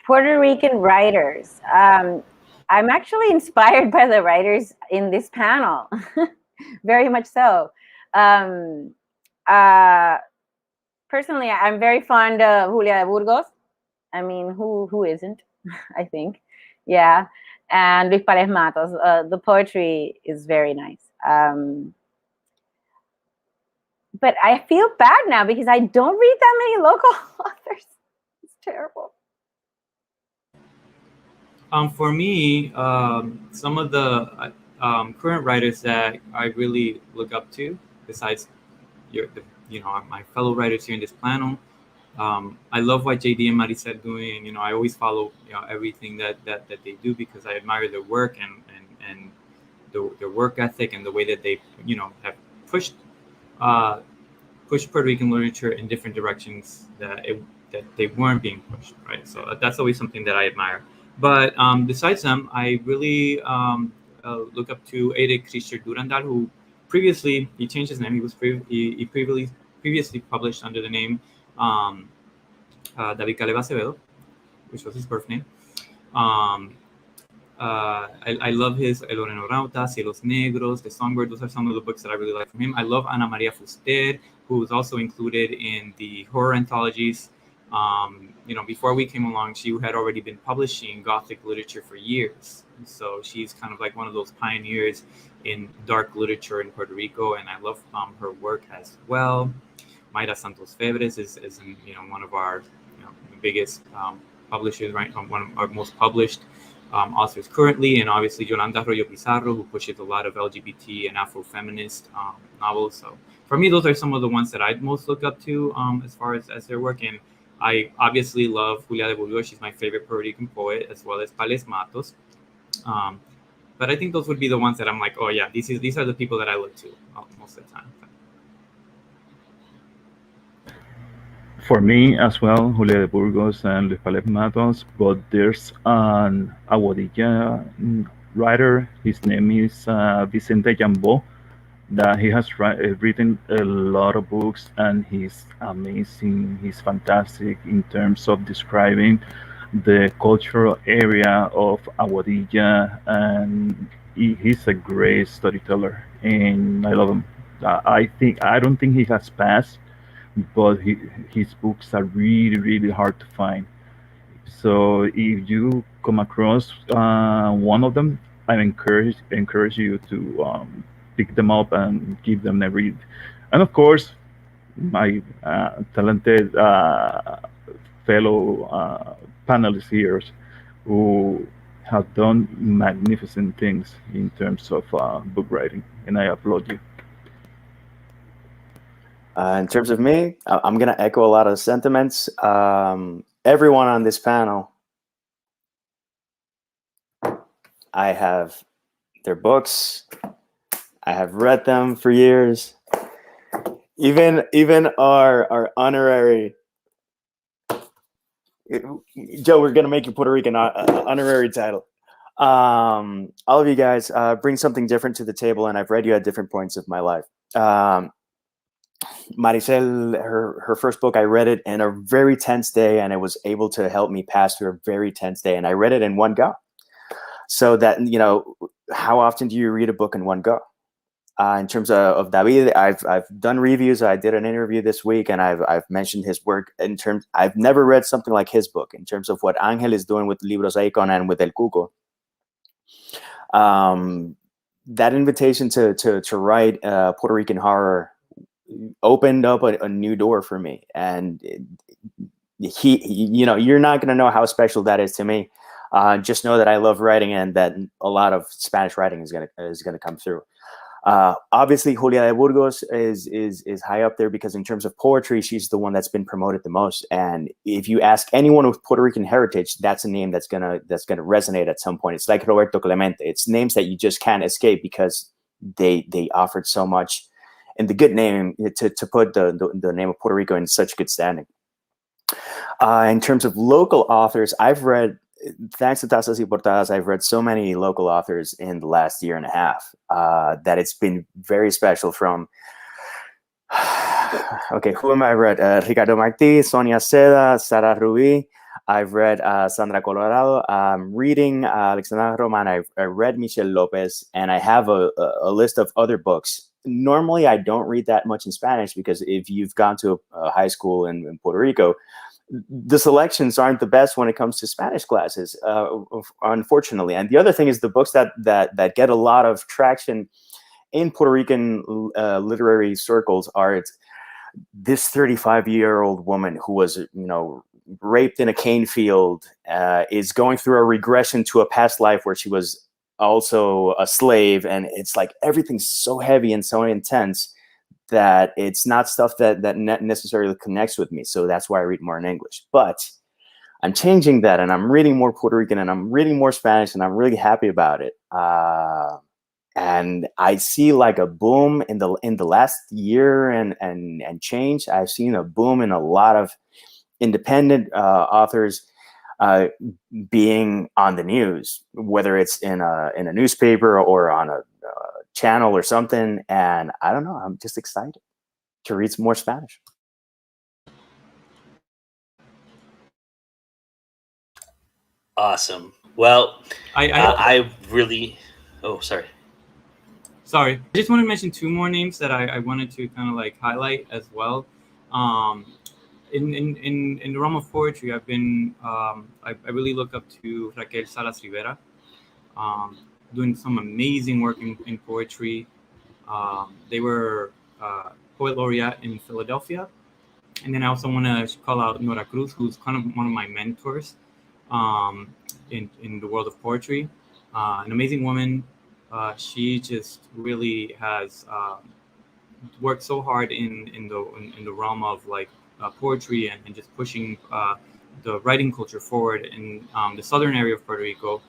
S3: Puerto Rican writers. I'm actually inspired by the writers in this panel, very much so. Personally, I'm very fond of Julia de Burgos. I mean, who isn't? I think, yeah. And Luis Párez Matos. The poetry is very nice. But I feel bad now because I don't read that many local authors. It's terrible.
S5: For me, some of the current writers that I really look up to, besides my fellow writers here in this panel, I love what JD and Maricel doing. You know, I always follow everything that they do because I admire their work and their work ethic and the way that they have pushed Puerto Rican literature in different directions that they weren't being pushed, right? So that's always something that I admire. But besides them, I really look up to Eric Christian Durandal, who previously he changed his name. He was he previously published under the name David Caleb Acevedo, which was his birth name. I love his El Orenauta, Cielos Negros, The Songbird. Those are some of the books that I really like from him. I love Ana Maria Fuster, who was also included in the horror anthologies. Before we came along, she had already been publishing Gothic literature for years. So she's kind of like one of those pioneers in dark literature in Puerto Rico, and I love her work as well. Mayra Santos Febres is one of our biggest publishers, right? One of our most published authors currently, and obviously Yolanda Arroyo Pizarro, who pushes a lot of LGBT and Afro-feminist novels. So for me, those are some of the ones that I'd most look up to as far as their work. And I obviously love Julia de Burgos. She's my favorite Puerto Rican poet, as well as Pales Matos. But I think those would be the ones that I'm like, oh yeah, these are the people that I look to most of the time.
S4: For me as well, Julia de Burgos and Luis Pales Matos, but there's an Aguadilla writer. His name is Vicente Jambo. That he has written a lot of books, and he's amazing. He's fantastic in terms of describing the cultural area of Aguadilla, and he's a great storyteller, and I love him. I don't think he has passed, but his books are really, really hard to find. So if you come across one of them, I encourage you to pick them up and give them a read. And of course, my talented fellow panelists here who have done magnificent things in terms of book writing, and I applaud you.
S2: In terms of me, I'm going to echo a lot of the sentiments. Everyone on this panel, I have their books. I have read them for years. Even our honorary Joe, we're gonna make your Puerto Rican honorary title. All of you guys bring something different to the table, and I've read you at different points of my life. Maricel, her first book, I read it in a very tense day, and it was able to help me pass through a very tense day, and I read it in one go. So that, how often do you read a book in one go? In terms of David, I've done reviews. I did an interview this week, and I've mentioned his work. I've never read something like his book in terms of what Ángel is doing with Libros Icon and with El Cuco. That invitation to write Puerto Rican horror opened up a new door for me, and you're not going to know how special that is to me. Just know that I love writing, and that a lot of Spanish writing is gonna come through. Obviously, Julia de Burgos is high up there because in terms of poetry, she's the one that's been promoted the most. And if you ask anyone with Puerto Rican heritage, that's a name that's gonna resonate at some point. It's like Roberto Clemente. It's names that you just can't escape because they offered so much, and the good name to put the name of Puerto Rico in such good standing. In terms of local authors, I've read, thanks to Tazas y Portadas, I've read so many local authors in the last year and a half that it's been very special. From, okay, who am I read? Ricardo Martí, Sonia Seda, Sara Rubí. I've read Sandra Colorado. I'm reading Alexandra Roman. I read Michelle Lopez, and I have a list of other books. Normally, I don't read that much in Spanish because if you've gone to a high school in Puerto Rico, the selections aren't the best when it comes to Spanish classes, unfortunately. And the other thing is the books that get a lot of traction in Puerto Rican literary circles are this 35-year-old woman who was, raped in a cane field, is going through a regression to a past life where she was also a slave. And it's like everything's so heavy and so intense that it's not stuff that necessarily connects with me. So that's why I read more in English. But I'm changing that, and I'm reading more Puerto Rican, and I'm reading more Spanish, and I'm really happy about it. And I see like a boom in the last year and change. I've seen a boom in a lot of independent authors being on the news, whether it's in a newspaper or on a channel or something. And I don't know, I'm just excited to read some more Spanish.
S1: Awesome. Well,
S5: I
S1: I really. Oh, sorry.
S5: Sorry, I just want to mention two more names that I wanted to kind of like highlight as well. In the realm of poetry, I've been I really look up to Raquel Salas Rivera, doing some amazing work in poetry. They were poet laureate in Philadelphia, and then I also want to call out Nora Cruz, who's kind of one of my mentors in the world of poetry. An amazing woman. She just really has worked so hard in the realm of like poetry and just pushing the writing culture forward in the southern area of Puerto Rico.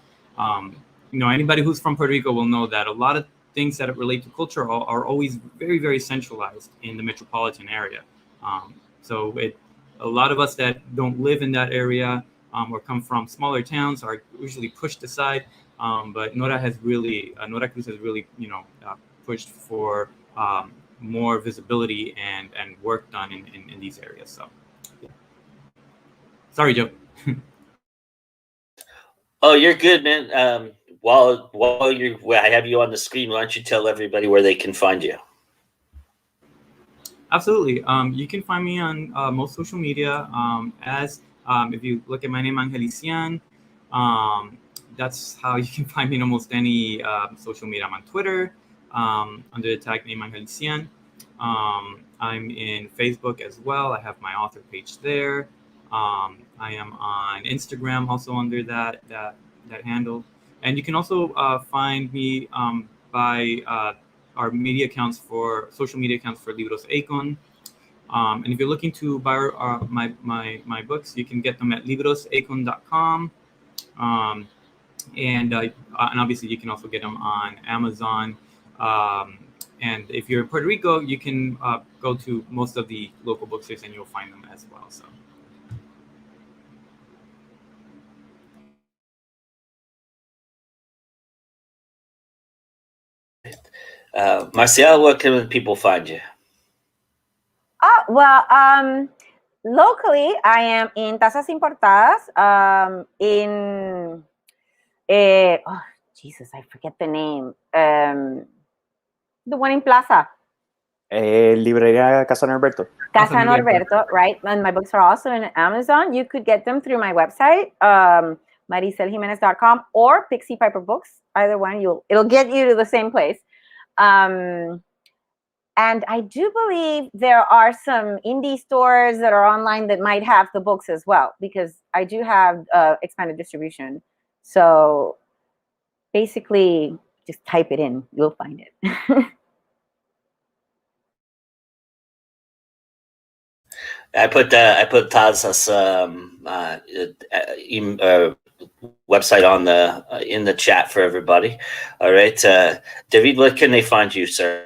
S5: Anybody who's from Puerto Rico will know that a lot of things that relate to culture are always very, very centralized in the metropolitan area. So a lot of us that don't live in that area or come from smaller towns are usually pushed aside. But Nora Cruz has really, pushed for more visibility and work done in these areas. So, yeah. Sorry, Joe.
S1: Oh, you're good, man. While I have you on the screen, why don't you tell everybody where they can find you?
S5: Absolutely. You can find me on most social media as if you look at my name, Ángel Isián. That's how you can find me in almost any social media. I'm on Twitter under the tag name Ángel Isián. I'm in Facebook as well. I have my author page there. I am on Instagram also under that handle. And you can also find me by our social media accounts for Libros Acon. And if you're looking to buy my books, you can get them at librosacon.com. And obviously you can also get them on Amazon. And if you're in Puerto Rico, you can go to most of the local bookstores and you'll find them as well. So.
S1: Marcial, where can people find you?
S3: Locally, I am in Tazas Importadas, in, Jesus, I forget the name. The one in Plaza.
S2: Librería Casa Norberto.
S3: Casa Norberto, right? And my books are also in Amazon. You could get them through my website, mariceljimenez.com or Pixie Piper Books. Either one, it'll get you to the same place. And I do believe there are some indie stores that are online that might have the books as well, because I do have expanded distribution. So basically, just type it in, you'll find it.
S1: I put Taz's website on in the chat for everybody. All right, David, where can they find you, sir?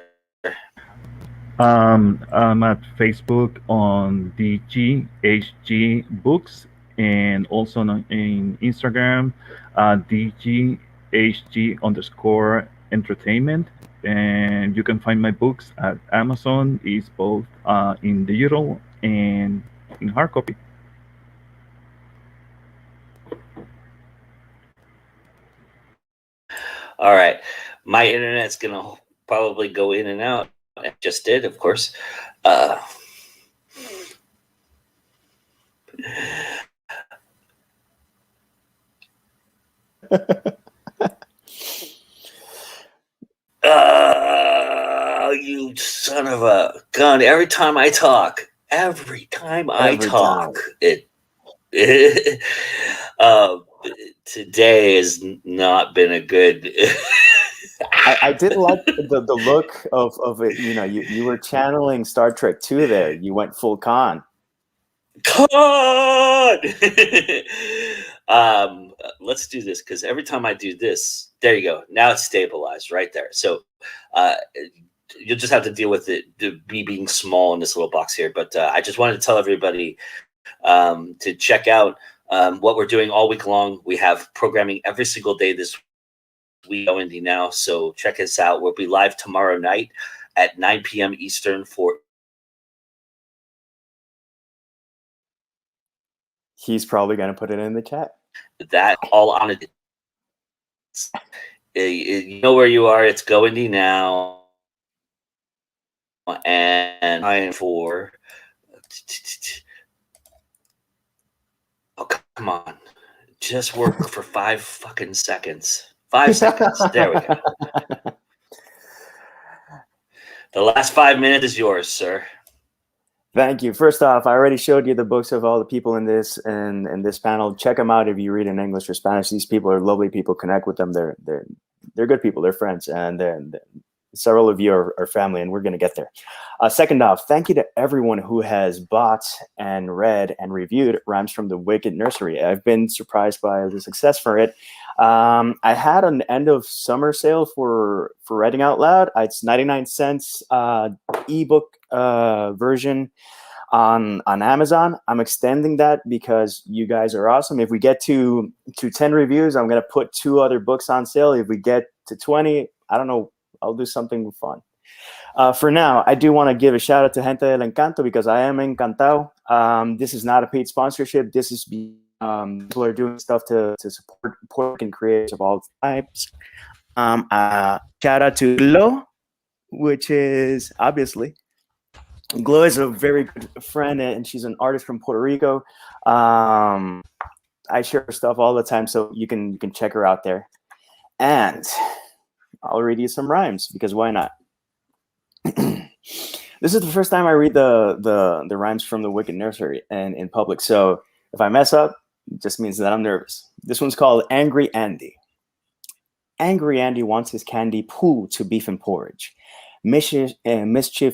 S4: I'm at Facebook on DGHG Books, and also in Instagram, DGHG_entertainment. And you can find my books at Amazon. It's both in digital and in hard copy.
S1: All right, my internet's gonna probably go in and out. It just did, of course. You son of a gun! Every time I talk, today has not been a good
S2: I did like the look of it. You know, you were channeling Star Trek 2 there. You went full con.
S1: Con! Let's do this, because every time I do this, there you go. Now it's stabilized right there. So you'll just have to deal with it, me being small in this little box here. But I just wanted to tell everybody to check out what we're doing all week long. We have programming every single day this week on GoIndieNow. So check us out. We'll be live tomorrow night at 9 p.m. Eastern for.
S2: He's probably going to put it in the chat.
S1: That all on it. You know where you are. It's GoIndieNow. And I am for. Oh, come on. Just work for 5 fucking seconds. 5 seconds. There we go. The last 5 minutes is yours, sir.
S2: Thank you. First off, I already showed you the books of all the people in this this panel. Check them out if you read in English or Spanish. These people are lovely people. Connect with them. They're good people. They're friends, and several of you are family, and we're going to get there. Second off, thank you to everyone who has bought and read and reviewed Rhymes from the Wicked Nursery. I've been surprised by the success for it. I had an end of summer sale for Writing Out Loud. It's 99 cents ebook version on Amazon. I'm extending that because you guys are awesome. If we get to 10 reviews, I'm going to put 2 other books on sale. If we get to 20, I don't know, I'll do something fun. For now, I do want to give a shout out to Gente del Encanto because I am encantado. This is not a paid sponsorship. This is people are doing stuff to support Puerto Rican creators of all types. Shout out to Glo, which is obviously Glo is a very good friend, and she's an artist from Puerto Rico. I share her stuff all the time, so you can check her out there. And I'll read you some rhymes because why not? This is the first time I read the rhymes from the Wicked Nursery and in public. So if I mess up, it just means that I'm nervous. This one's called Angry Andy. Angry Andy wants his candy pool to beef and porridge. Mischief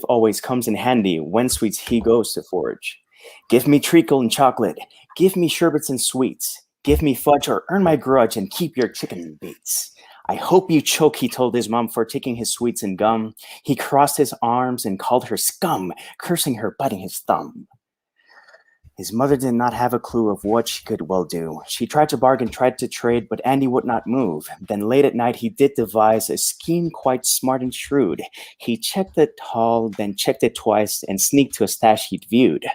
S2: always comes in handy when sweets he goes to forage. Give me treacle and chocolate. Give me sherbets and sweets. Give me fudge or earn my grudge and keep your chicken beats. I hope you choke, he told his mom, for taking his sweets and gum. He crossed his arms and called her scum, cursing her, biting his thumb. His mother did not have a clue of what she could well do. She tried to bargain, tried to trade, but Andy would not move. Then late at night, he did devise a scheme quite smart and shrewd. He checked it tall, then checked it twice, and sneaked to a stash he'd viewed.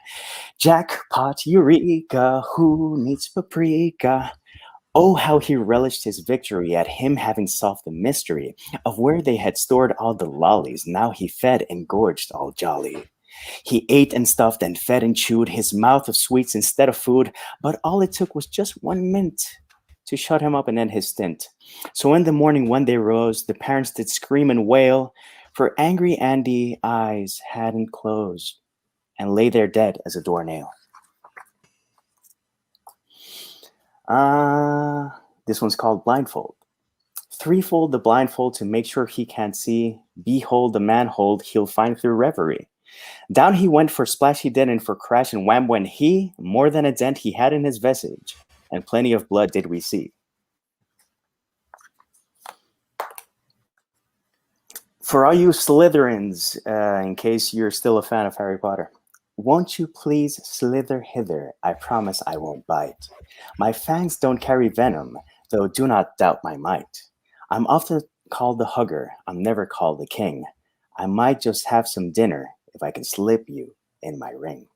S2: Jackpot, eureka, who needs paprika? Oh, how he relished his victory at him having solved the mystery of where they had stored all the lollies. Now he fed and gorged all jolly. He ate and stuffed and fed and chewed his mouth of sweets instead of food, but all it took was just 1 mint to shut him up and end his stint. So in the morning when they rose, the parents did scream and wail, for Angry Andy eyes hadn't closed and lay there dead as a doornail. This one's called Blindfold. Threefold the blindfold to make sure he can't see. Behold the manhole he'll find through reverie. Down he went for splash he did, and for crash and wham when he, more than a dent he had in his vestige, and plenty of blood did we see. For all you Slytherins, in case you're still a fan of Harry Potter, won't you please slither hither? I promise I won't bite. My fangs don't carry venom, though do not doubt my might. I'm often called the hugger, I'm never called the king. I might just have some dinner if I can slip you in my ring.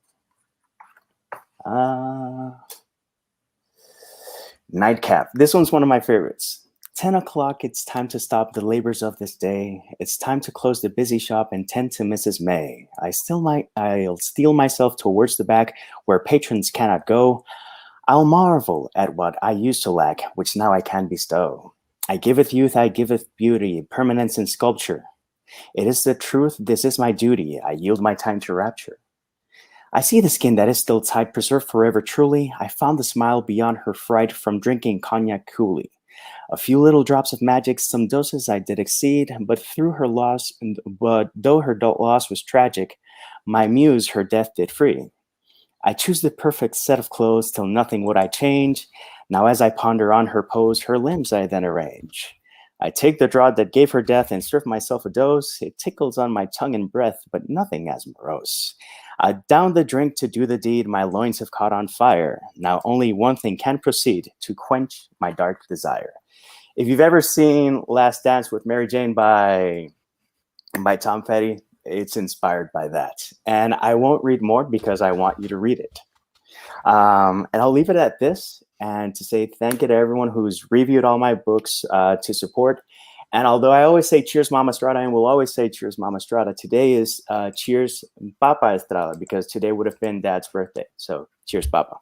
S2: Nightcap. This one's one of my favorites. 10 o'clock, it's time to stop the labors of this day. It's time to close the busy shop and tend to Mrs. May. I'll steel myself towards the back where patrons cannot go. I'll marvel at what I used to lack, which now I can bestow. I giveth youth, I giveth beauty, permanence and sculpture. It is the truth, this is my duty, I yield my time to rapture. I see the skin that is still tight, preserved forever truly. I found the smile beyond her fright from drinking cognac coolly. A few little drops of magic, some doses I did exceed, but though her loss was tragic, my muse her death did free. I choose the perfect set of clothes, till nothing would I change. Now as I ponder on her pose, her limbs I then arrange. I take the draught that gave her death and serve myself a dose. It tickles on my tongue and breath, but nothing as morose. I down the drink to do the deed, my loins have caught on fire. Now only one thing can proceed to quench my dark desire. If you've ever seen Last Dance with Mary Jane by Tom Petty, it's inspired by that. And I won't read more because I want you to read it. And I'll leave it at this, and to say thank you to everyone who's reviewed all my books to support. And although I always say cheers Mama Estrada and will always say cheers Mama Estrada, today is cheers Papa Estrada, because today would have been Dad's birthday. So cheers Papa.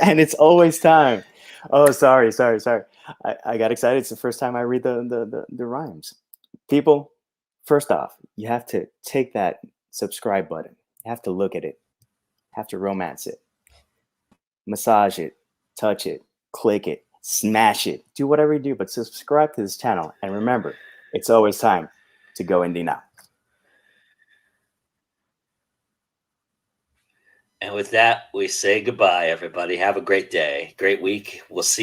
S2: And it's always time. Oh, sorry. I got excited. It's the first time I read the rhymes. People, first off, you have to take that subscribe button. You have to look at it. You have to romance it. Massage it. Touch it. Click it. Smash it. Do whatever you do, but subscribe to this channel. And remember, it's always time to go indie now.
S1: And with that, we say goodbye, everybody. Have a great day, great week. We'll see you.